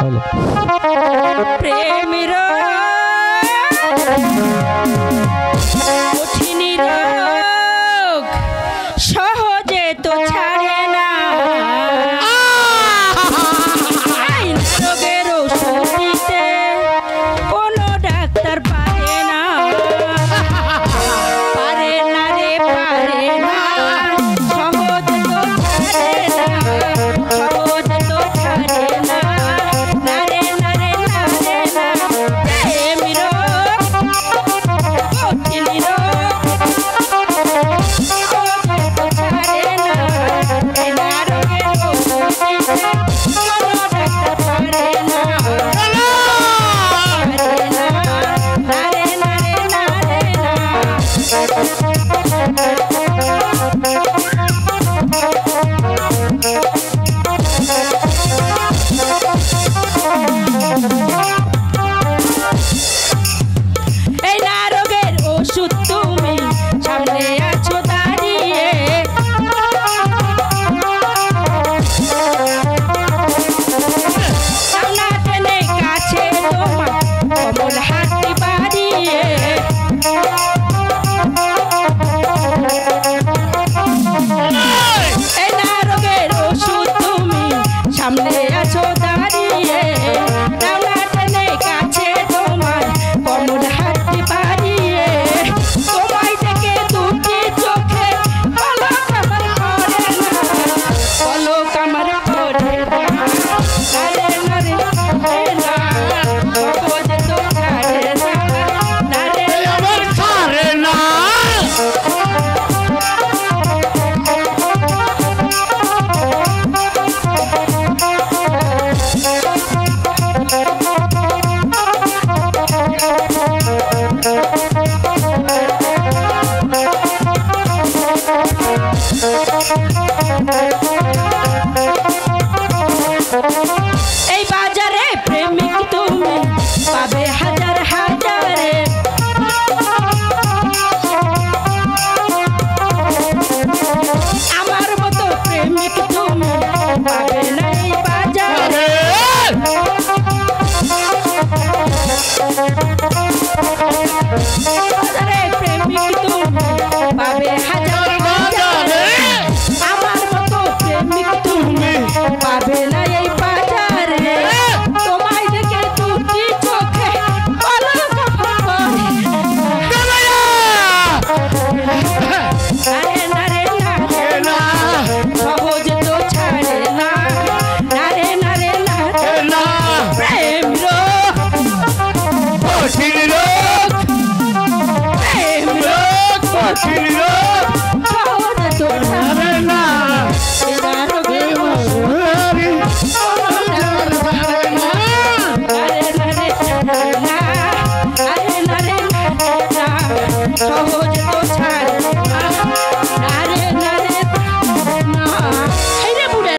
বলো প্রেমের কঠিন রোগ সহজে তো ছাড়ে না রোগের ওষুধ দিতে কোনো ডাক্তার পারে না পারে না রে পারে না সহজে তো ছাড়ে না সহজে তো ছাড়ে না না রে না রে না রে না প্রেমের কঠিন রোগ সহজে তো ছাড়ে না না রোগের ওষুধ দিতে কোনো ডাক্তার পারে না এই না রোগের ওষুধ তুমি সামনে আছো দাঁড়িয়ে সামনা টেনে কাছে তোমার কমল হাতটি বাড়িয়ে এই না রোগের ওষুধ তুমি সামনে আছো দাঁড়িয়ে সামনা টেনে কাছে তোমার কমল হাতটি বাড়িয়ে তোমায় দেখে দুটি চোখে পলক আমার পড়ে না পলক আমার পড়ে না আরে নারে না সহজে তো ছাড়ে না নারে আমার ছাড়ে না এই বাজারে প্রেমিক তুমি পাবে হাজার হাজারে আমার মতো প্রেমিক তুমি পাবে না এই বাজারে বাজারে প্রেমিক তুমি পাবে হাজার হাজারে আমার মতো প্রেমিক তুমি পাবে না এই বাজারে তোমায় দেখে দুটি চোখে পলক পড়ে আরে না রে না রে না সহজে তো ছাড়ে না না রে না রে না না প্রেম রোগ কঠিন রোগ প্রেম রোগ কঠিন রোগ সহজে তো ছাড়ে না এ না রোগের ওষুধ সহজ তো